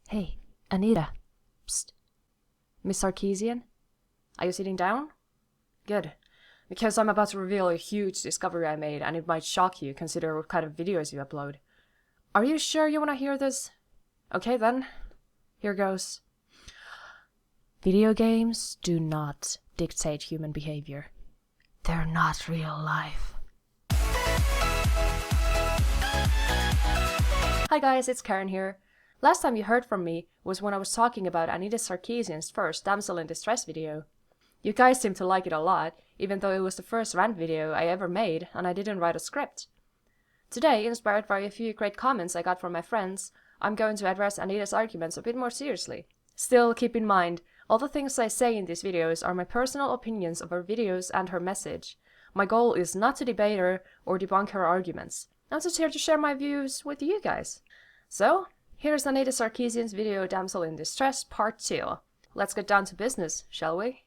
Hey, Anita. Psst. Miss Sarkeesian? Are you sitting down? Good. Because I'm about to reveal a huge discovery I made, and it might shock you, consider what kind of videos you upload. Are you sure you want to hear this? Okay then. Here goes. Video games do not dictate human behavior. They're not real life. Hi guys, it's Karen here. Last time you heard from me was when I was talking about Anita Sarkeesian's first Damsel in Distress video. You guys seemed to like it a lot, even though it was the first rant video I ever made and I didn't write a script. Today, inspired by a few great comments I got from my friends, I'm going to address Anita's arguments a bit more seriously. Still, keep in mind, all the things I say in these videos are my personal opinions of her videos and her message. My goal is not to debate her or debunk her arguments. I'm just here to share my views with you guys. So, here's Anita Sarkeesian's video Damsel in Distress Part 2. Let's get down to business, shall we?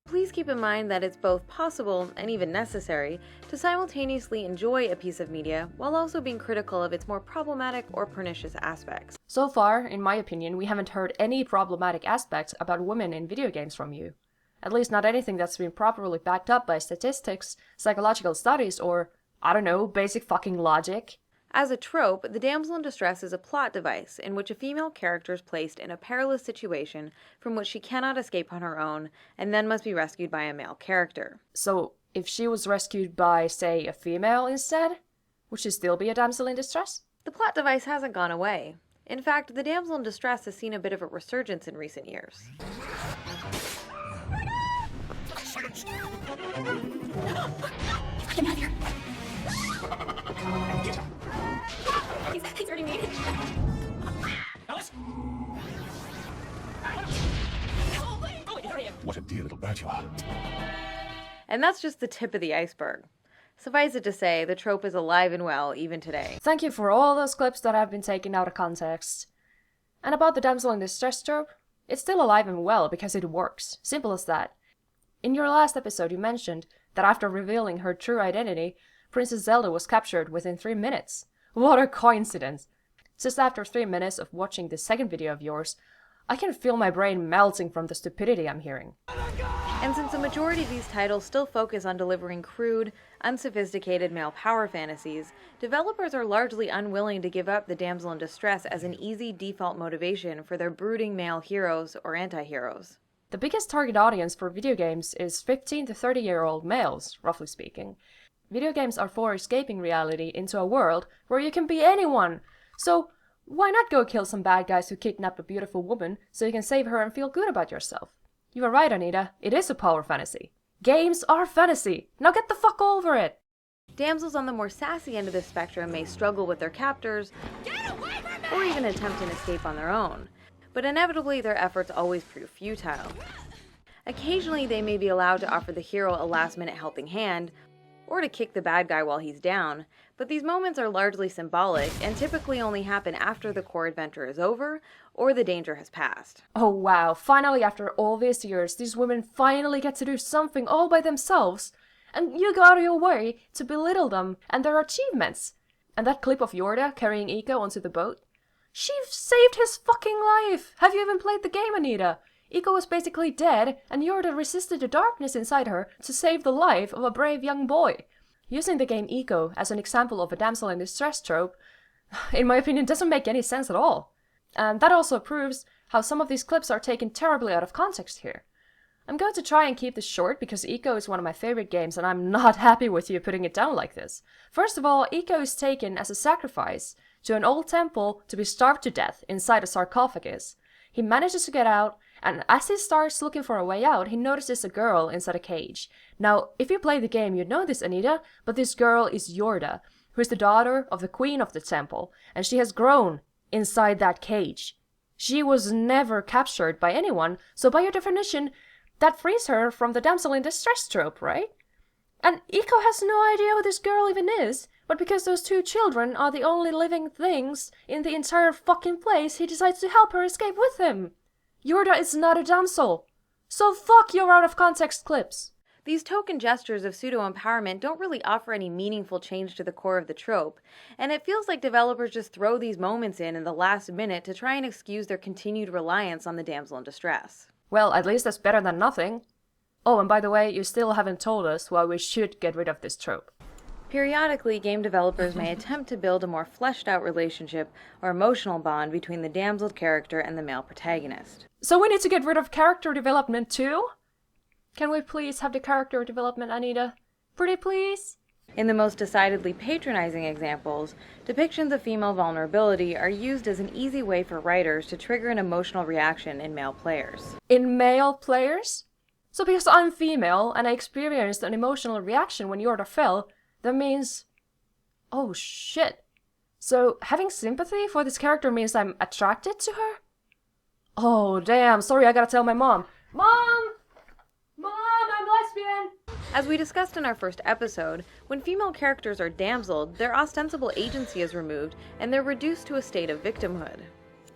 Please keep in mind that it's both possible, and even necessary, to simultaneously enjoy a piece of media while also being critical of its more problematic or pernicious aspects. So far, in my opinion, we haven't heard any problematic aspects about women in video games from you. At least not anything that's been properly backed up by statistics, psychological studies, or, I don't know, basic fucking logic. As a trope, the damsel in distress is a plot device in which a female character is placed in a perilous situation from which she cannot escape on her own and then must be rescued by a male character. So, if she was rescued by, say, a female instead, would she still be a damsel in distress? The plot device hasn't gone away. In fact, the damsel in distress has seen a bit of a resurgence in recent years. Get out of here! He's already made it. Alice? What a dear little bird you are. And that's just the tip of the iceberg. Suffice it to say, the trope is alive and well even today. Thank you for all those clips that have been taken out of context. And about the damsel in distress trope, it's still alive and well because it works. Simple as that. In your last episode you mentioned that after revealing her true identity, Princess Zelda was captured within 3 minutes. What a coincidence! Just after 3 minutes of watching the second video of yours, I can feel my brain melting from the stupidity I'm hearing. And since the majority of these titles still focus on delivering crude, unsophisticated male power fantasies, developers are largely unwilling to give up the damsel in distress as an easy default motivation for their brooding male heroes or anti-heroes. The biggest target audience for video games is 15 to 30-year-old males, roughly speaking. Video games are for escaping reality into a world where you can be anyone. So, why not go kill some bad guys who kidnapped a beautiful woman so you can save her and feel good about yourself? You are right, Anita. It is a power fantasy. Games are fantasy. Now get the fuck over it! Damsels on the more sassy end of the spectrum may struggle with their captors, or even attempt an escape on their own. But inevitably, their efforts always prove futile. Occasionally, they may be allowed to offer the hero a last-minute helping hand, or to kick the bad guy while he's down, but these moments are largely symbolic and typically only happen after the core adventure is over or the danger has passed. Oh wow, finally after all these years, these women finally get to do something all by themselves, and you go out of your way to belittle them and their achievements. And that clip of Yorda carrying Eiko onto the boat? She saved his fucking life! Have you even played the game, Anita? Eiko was basically dead, and Yorda resisted the darkness inside her to save the life of a brave young boy. Using the game Eiko as an example of a damsel in distress trope, in my opinion, doesn't make any sense at all. And that also proves how some of these clips are taken terribly out of context here. I'm going to try and keep this short because Eiko is one of my favorite games and I'm not happy with you putting it down like this. First of all, Eiko is taken as a sacrifice to an old temple to be starved to death inside a sarcophagus. He manages to get out, and as he starts looking for a way out, he notices a girl inside a cage. Now, if you play the game, you know this, Anita, but this girl is Yorda, who is the daughter of the queen of the temple, and she has grown inside that cage. She was never captured by anyone, so by your definition, that frees her from the damsel in distress trope, right? And Eiko has no idea who this girl even is, but because those two children are the only living things in the entire fucking place, he decides to help her escape with him. Yorda is not a damsel. So fuck your out of context clips. The These token gestures of pseudo-empowerment don't really offer any meaningful change to the core of the trope, and it feels like developers just throw these moments in the last minute to try and excuse their continued reliance on the damsel in distress. Well, at least that's better than nothing. Oh, and by the way, you still haven't told us why we should get rid of this trope. Periodically, game developers may attempt to build a more fleshed-out relationship or emotional bond between the damsel character and the male protagonist. So we need to get rid of character development too? Can we please have the character development, Anita? Pretty please? In the most decidedly patronizing examples, depictions of female vulnerability are used as an easy way for writers to trigger an emotional reaction in male players. In male players? So because I'm female and I experienced an emotional reaction when Yorda fell, that means... Oh shit. So having sympathy for this character means I'm attracted to her? Oh damn, sorry, I gotta tell my mom. Mom! Mom, I'm lesbian! As we discussed in our first episode, when female characters are damseled, their ostensible agency is removed and they're reduced to a state of victimhood.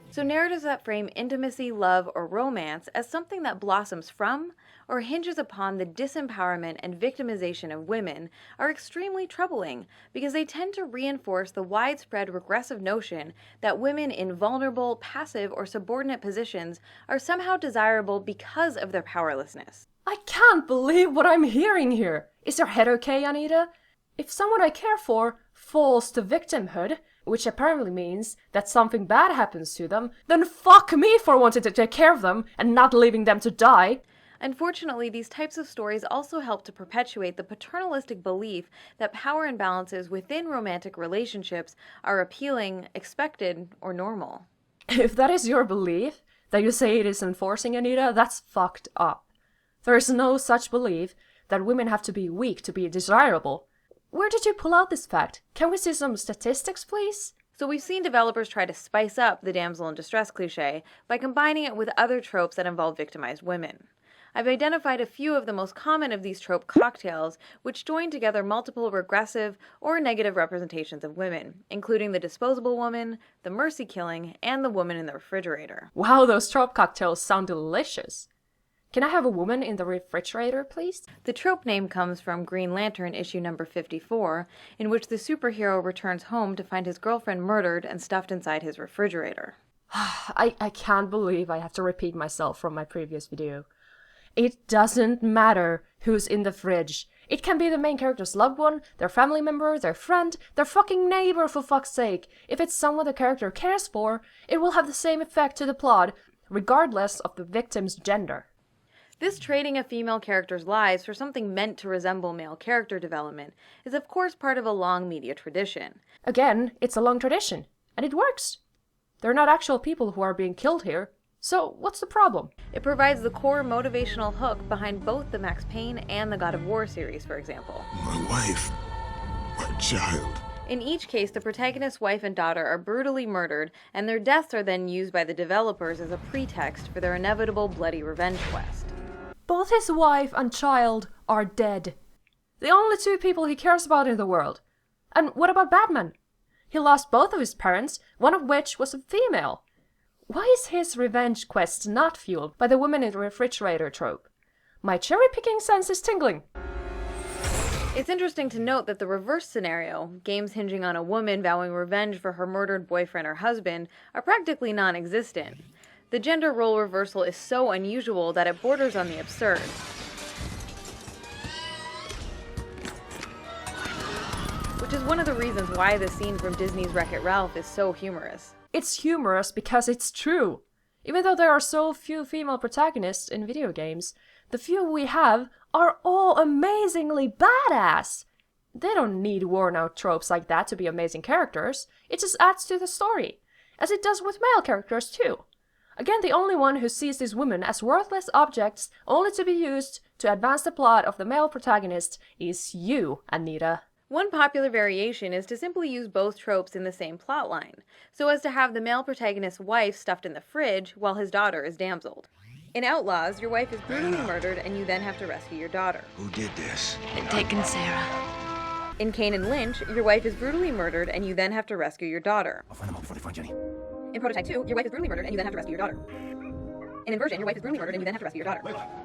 So narratives that frame intimacy, love, or romance as something that blossoms from or hinges upon the disempowerment and victimization of women are extremely troubling because they tend to reinforce the widespread regressive notion that women in vulnerable, passive, or subordinate positions are somehow desirable because of their powerlessness. I can't believe what I'm hearing here. Is your head okay, Anita? If someone I care for falls to victimhood, which apparently means that something bad happens to them, then fuck me for wanting to take care of them and not leaving them to die. Unfortunately, these types of stories also help to perpetuate the paternalistic belief that power imbalances within romantic relationships are appealing, expected, or normal. If that is your belief, that you say it is enforcing, Anita, that's fucked up. There is no such belief that women have to be weak to be desirable. Where did you pull out this fact? Can we see some statistics, please? So we've seen developers try to spice up the damsel in distress cliché by combining it with other tropes that involve victimized women. I've identified a few of the most common of these trope cocktails, which join together multiple regressive or negative representations of women, including the disposable woman, the mercy killing, and the woman in the refrigerator. Wow, those trope cocktails sound delicious. Can I have a woman in the refrigerator, please? The trope name comes from Green Lantern issue number 54, in which the superhero returns home to find his girlfriend murdered and stuffed inside his refrigerator. I can't believe I have to repeat myself from my previous video. It doesn't matter who's in the fridge. It can be the main character's loved one, their family member, their friend, their fucking neighbor, for fuck's sake. If it's someone the character cares for, it will have the same effect to the plot, regardless of the victim's gender. This trading of female characters' lives for something meant to resemble male character development is of course part of a long media tradition. Again, it's a long tradition, and it works. They're not actual people who are being killed here, so what's the problem? It provides the core motivational hook behind both the Max Payne and the God of War series, for example. My wife, my child. In each case, the protagonist's wife and daughter are brutally murdered, and their deaths are then used by the developers as a pretext for their inevitable bloody revenge quest. Both his wife and child are dead. The only two people he cares about in the world. And what about Batman? He lost both of his parents, one of which was a female. Why is his revenge quest not fueled by the woman in the refrigerator trope? My cherry-picking sense is tingling. It's interesting to note that the reverse scenario, games hinging on a woman vowing revenge for her murdered boyfriend or husband, are practically non-existent. The gender role reversal is so unusual that it borders on the absurd. Which is one of the reasons why the scene from Disney's WreckIt Ralph is so humorous. It's humorous because it's true. Even though there are so few female protagonists in video games, the few we have are all amazingly badass. They don't need worn-out tropes like that to be amazing characters. It just adds to the story, as it does with male characters too. Again, the only one who sees these women as worthless objects only to be used to advance the plot of the male protagonist is you, Anita. One popular variation is to simply use both tropes in the same plotline, so as to have the male protagonist's wife stuffed in the fridge while his daughter is damseled. In Outlaws, your wife is brutally murdered and you then have to rescue your daughter. Who did this? They've taken Sarah. In Kane and Lynch, your wife is brutally murdered and you then have to rescue your daughter. I'll find them all before they find Jenny. In Prototype 2, your wife is brutally murdered and you then have to rescue your daughter. In Inversion, your wife is brutally murdered and you then have to rescue your daughter.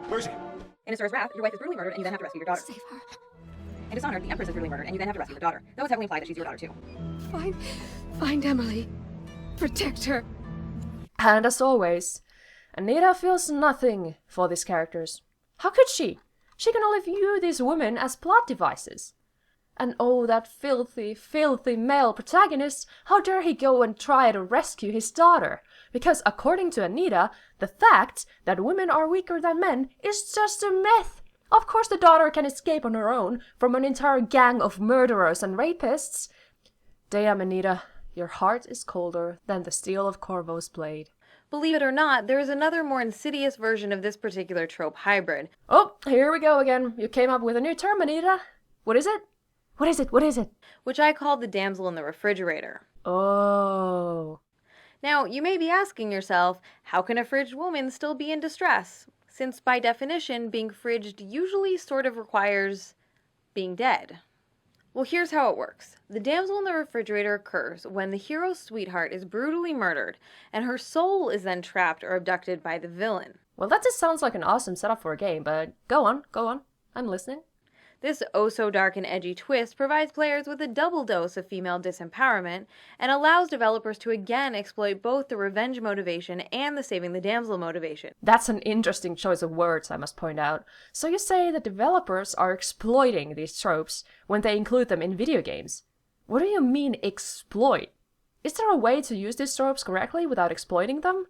Where is he? In Asura's wrath, your wife is brutally murdered and you then have to rescue your daughter. Save her. In Dishonored, the Empress is brutally murdered and you then have to rescue her daughter. Though it's heavily implied that she's your daughter too. Find Emily. Protect her. And as always, Anita feels nothing for these characters. How could she? She can only view these women as plot devices. And oh, that filthy, filthy male protagonist, how dare he go and try to rescue his daughter? Because according to Anita, the fact that women are weaker than men is just a myth. Of course the daughter can escape on her own from an entire gang of murderers and rapists. Damn, Anita, your heart is colder than the steel of Corvo's blade. Believe it or not, there is another more insidious version of this particular trope hybrid. Oh, here we go again. You came up with a new term, Anita. What is it? What is it? What is it? Which I call the damsel in the refrigerator. Oh. Now, you may be asking yourself, how can a fridged woman still be in distress? Since by definition, being fridged usually sort of requires being dead. Well, here's how it works. The damsel in the refrigerator occurs when the hero's sweetheart is brutally murdered, and her soul is then trapped or abducted by the villain. Well, that just sounds like an awesome setup for a game, but go on. I'm listening. This oh-so-dark and edgy twist provides players with a double dose of female disempowerment and allows developers to again exploit both the revenge motivation and the saving the damsel motivation. That's an interesting choice of words, I must point out. So you say that developers are exploiting these tropes when they include them in video games. What do you mean, exploit? Is there a way to use these tropes correctly without exploiting them?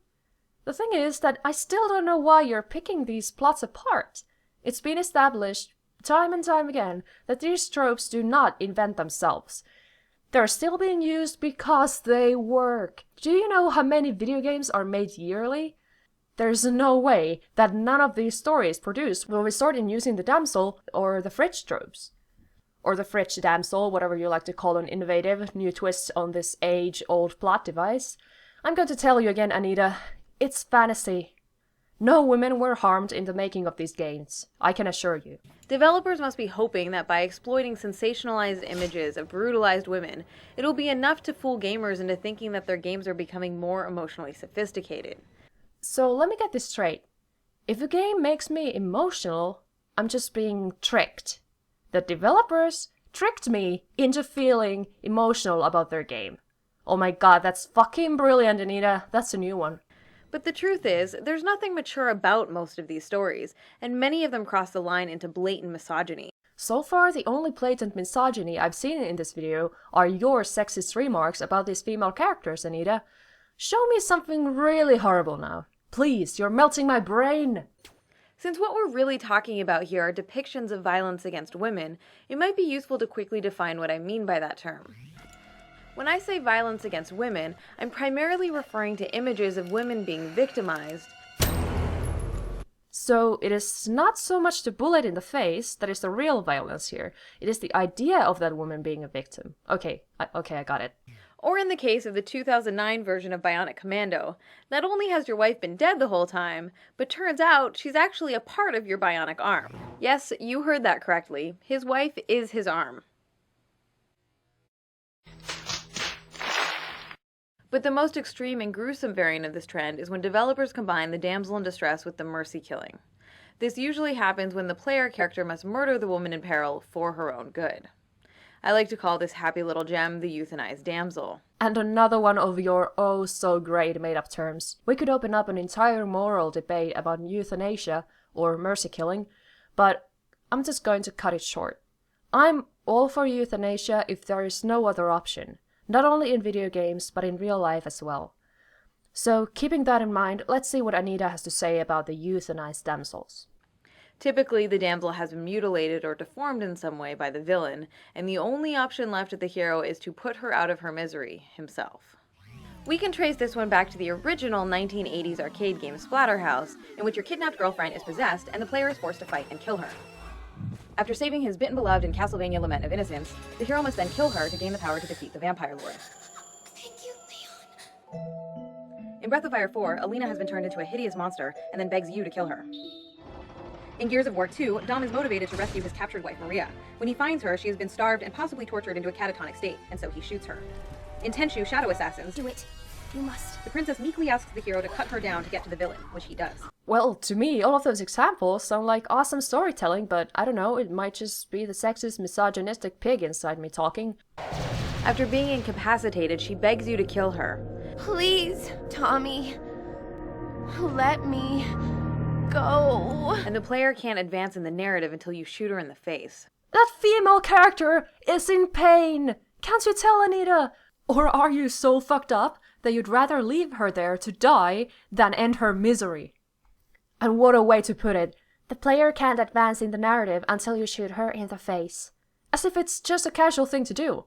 The thing is that I still don't know why you're picking these plots apart. It's been established time and time again that these tropes do not invent themselves. They're still being used because they work. Do you know how many video games are made yearly? There's no way that none of these stories produced will resort in using the damsel or the fridge tropes. Or the fridge damsel, whatever you like to call an innovative new twist on this age-old plot device. I'm going to tell you again, Anita, it's fantasy. No women were harmed in the making of these games, I can assure you. Developers must be hoping that by exploiting sensationalized images of brutalized women, it'll be enough to fool gamers into thinking that their games are becoming more emotionally sophisticated. So let me get this straight. If a game makes me emotional, I'm just being tricked. The developers tricked me into feeling emotional about their game. Oh my god, that's fucking brilliant, Anita. That's a new one. But the truth is, there's nothing mature about most of these stories, and many of them cross the line into blatant misogyny. So far, the only blatant misogyny I've seen in this video are your sexist remarks about these female characters, Anita. Show me something really horrible now. Please, you're melting my brain. Since what we're really talking about here are depictions of violence against women, it might be useful to quickly define what I mean by that term. When I say violence against women, I'm primarily referring to images of women being victimized. So it is not so much the bullet in the face that is the real violence here. It is the idea of that woman being a victim. Okay, I got it. Or in the case of the 2009 version of Bionic Commando, not only has your wife been dead the whole time, but turns out she's actually a part of your bionic arm. Yes, you heard that correctly. His wife is his arm. But the most extreme and gruesome variant of this trend is when developers combine the damsel in distress with the mercy killing. This usually happens when the player character must murder the woman in peril for her own good. I like to call this happy little gem the euthanized damsel. And another one of your oh so great made-up terms. We could open up an entire moral debate about euthanasia or mercy killing, but I'm just going to cut it short. I'm all for euthanasia if there is no other option. Not only in video games, but in real life as well. So, keeping that in mind, let's see what Anita has to say about the euthanized damsels. Typically, the damsel has been mutilated or deformed in some way by the villain, and the only option left of the hero is to put her out of her misery, himself. We can trace this one back to the original 1980s arcade game Splatterhouse, in which your kidnapped girlfriend is possessed and the player is forced to fight and kill her. After saving his bitten beloved in Castlevania Lament of Innocence, the hero must then kill her to gain the power to defeat the Vampire Lord. Thank you, Leon. In Breath of Fire 4, Alina has been turned into a hideous monster and then begs you to kill her. In Gears of War 2, Dom is motivated to rescue his captured wife Maria. When he finds her, she has been starved and possibly tortured into a catatonic state, and so he shoots her. In Tenchu Shadow Assassins, Do it. You must. the princess meekly asks the hero to cut her down to get to the villain, which he does. Well, to me, all of those examples sound like awesome storytelling, but I don't know, it might just be the sexist, misogynistic pig inside me talking. After being incapacitated, she begs you to kill her. Please, Tommy. Let me go. And the player can't advance in the narrative until you shoot her in the face. That female character is in pain! Can't you tell, Anita? Or are you so fucked up that you'd rather leave her there to die than end her misery? And what a way to put it. The player can't advance in the narrative until you shoot her in the face. As if it's just a casual thing to do.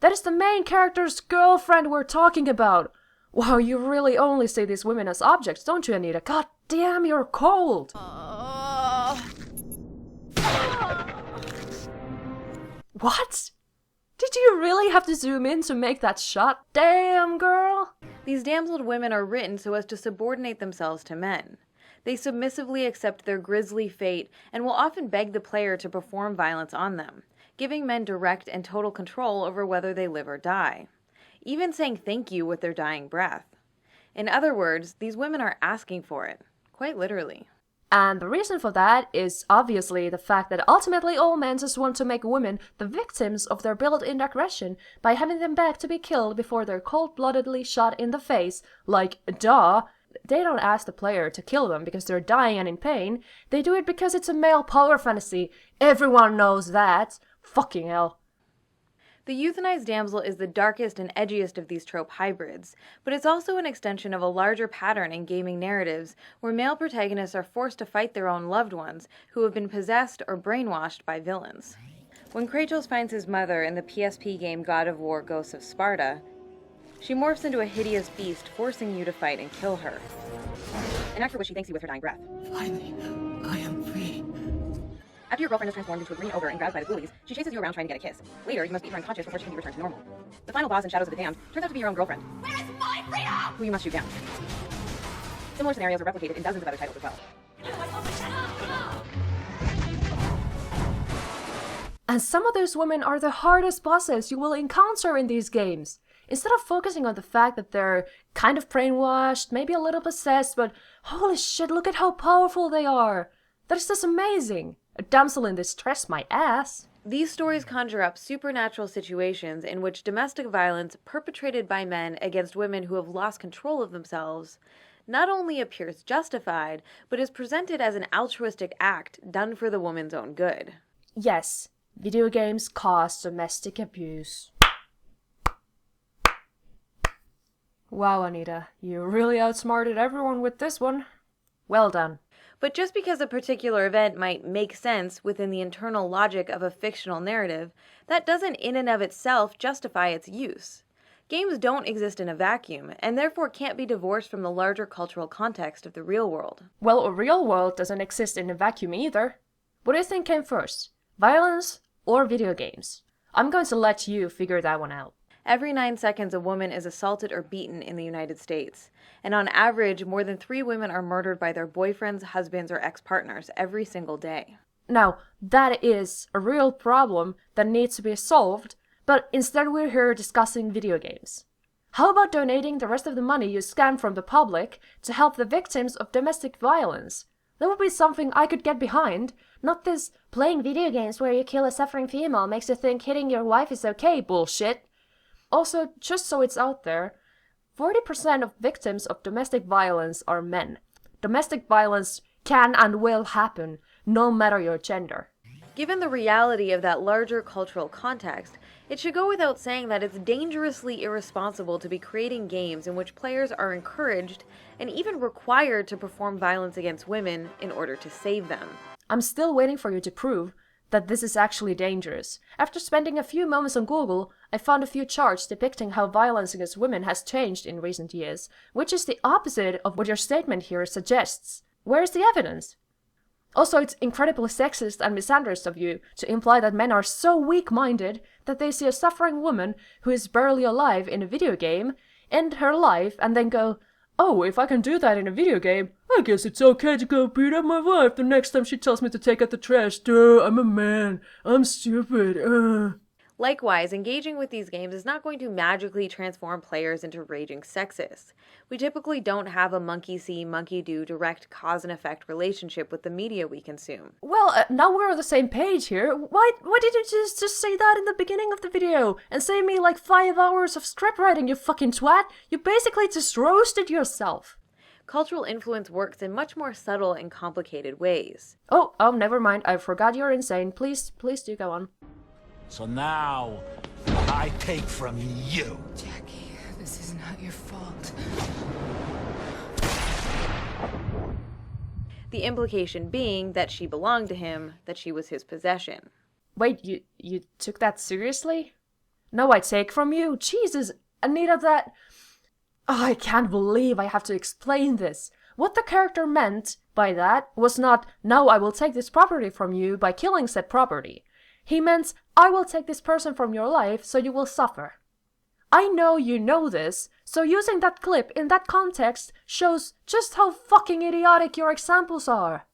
That is the main character's girlfriend we're talking about. Wow, you really only see these women as objects, don't you, Anita? God damn, you're cold! What? Did you really have to zoom in to make that shot? Damn, girl! These damseled women are written so as to subordinate themselves to men. They submissively accept their grisly fate and will often beg the player to perform violence on them, giving men direct and total control over whether they live or die, even saying thank you with their dying breath. In other words, these women are asking for it, quite literally. And the reason for that is obviously the fact that ultimately all men just want to make women the victims of their built-in aggression by having them beg to be killed before they're cold-bloodedly shot in the face, like, duh. They don't ask the player to kill them because they're dying and in pain. They do it because it's a male power fantasy. Everyone knows that. Fucking hell. The euthanized damsel is the darkest and edgiest of these trope hybrids, but it's also an extension of a larger pattern in gaming narratives where male protagonists are forced to fight their own loved ones who have been possessed or brainwashed by villains. When Kratos finds his mother in the PSP game God of War Ghosts of Sparta, she morphs into a hideous beast, forcing you to fight and kill her. An act for which she thanks you with her dying breath. Finally, I am free. After your girlfriend is transformed into a green ogre and grabbed by the ghoulies, she chases you around trying to get a kiss. Later, you must beat her unconscious before she can be returned to normal. The final boss in Shadows of the Damned turns out to be your own girlfriend. Where is my freedom? Who you must shoot down. Similar scenarios are replicated in dozens of other titles as well. And some of those women are the hardest bosses you will encounter in these games. Instead of focusing on the fact that they're kind of brainwashed, maybe a little possessed, but holy shit, look at how powerful they are. That is just amazing. A damsel in distress, my ass. These stories conjure up supernatural situations in which domestic violence perpetrated by men against women who have lost control of themselves not only appears justified, but is presented as an altruistic act done for the woman's own good. Yes, video games cause domestic abuse. Wow, Anita, you really outsmarted everyone with this one. Well done. But just because a particular event might make sense within the internal logic of a fictional narrative, that doesn't in and of itself justify its use. Games don't exist in a vacuum, and therefore can't be divorced from the larger cultural context of the real world. Well, a real world doesn't exist in a vacuum either. What do you think came first? Violence or video games? I'm going to let you figure that one out. Every 9 seconds, a woman is assaulted or beaten in the United States. And on average, more than 3 women are murdered by their boyfriends, husbands, or ex-partners every single day. Now, that is a real problem that needs to be solved, but instead we're here discussing video games. How about donating the rest of the money you scam from the public to help the victims of domestic violence? That would be something I could get behind, not this playing video games where you kill a suffering female makes you think hitting your wife is okay bullshit. Also, just so it's out there, 40% of victims of domestic violence are men. Domestic violence can and will happen, no matter your gender. Given the reality of that larger cultural context, it should go without saying that it's dangerously irresponsible to be creating games in which players are encouraged and even required to perform violence against women in order to save them. I'm still waiting for you to prove that this is actually dangerous. After spending a few moments on Google, I found a few charts depicting how violence against women has changed in recent years, which is the opposite of what your statement here suggests. Where is the evidence? Also, it's incredibly sexist and misandrist of you to imply that men are so weak-minded that they see a suffering woman who is barely alive in a video game end her life and then go, "Oh, if I can do that in a video game, I guess it's okay to go beat up my wife the next time she tells me to take out the trash. Duh, I'm a man. I'm stupid. Likewise, engaging with these games is not going to magically transform players into raging sexists. We typically don't have a monkey-see, monkey-do direct cause and effect relationship with the media we consume. Well, now we're on the same page here. Why did you just say that in the beginning of the video and save me like 5 hours of script writing, you fucking twat? You basically just roasted yourself. Cultural influence works in much more subtle and complicated ways. Oh, never mind. I forgot you're insane. Please do go on. So now, what I take from you. Jackie, this is not your fault. The implication being that she belonged to him, that she was his possession. Wait, you took that seriously? No, I take from you? Jesus, Anita, that... Oh, I can't believe I have to explain this. What the character meant by that was not, now I will take this property from you by killing said property. He meant, I will take this person from your life so you will suffer. I know you know this, so using that clip in that context shows just how fucking idiotic your examples are.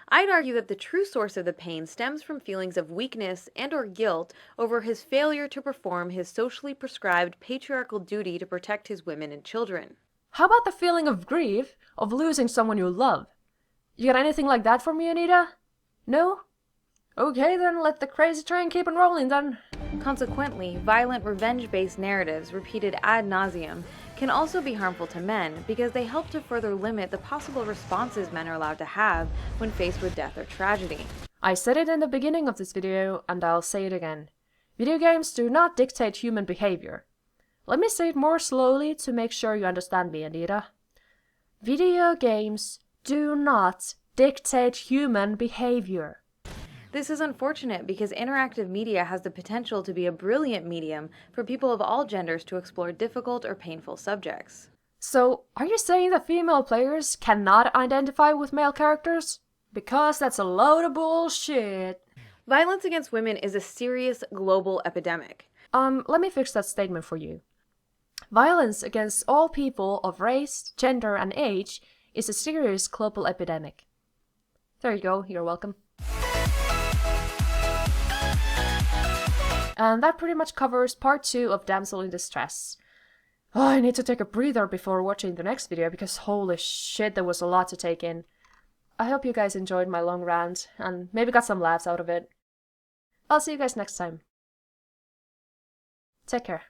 I'd argue that the true source of the pain stems from feelings of weakness and or guilt over his failure to perform his socially prescribed patriarchal duty to protect his women and children. How about the feeling of grief of losing someone you love? You got anything like that for me, Anita? No? Okay then, let the crazy train keep on rolling then. Consequently, violent revenge-based narratives repeated ad nauseum can also be harmful to men because they help to further limit the possible responses men are allowed to have when faced with death or tragedy. I said it in the beginning of this video, and I'll say it again. Video games do not dictate human behavior. Let me say it more slowly to make sure you understand me, Anita. Video games do not dictate human behavior. This is unfortunate because interactive media has the potential to be a brilliant medium for people of all genders to explore difficult or painful subjects. So, are you saying that female players cannot identify with male characters? Because that's a load of bullshit. Violence against women is a serious global epidemic. Let me fix that statement for you. Violence against all people of race, gender, and age is a serious global epidemic. There you go, you're welcome. And that pretty much covers part 2 of Damsel in Distress. Oh, I need to take a breather before watching the next video because holy shit, there was a lot to take in. I hope you guys enjoyed my long rant and maybe got some laughs out of it. I'll see you guys next time. Take care.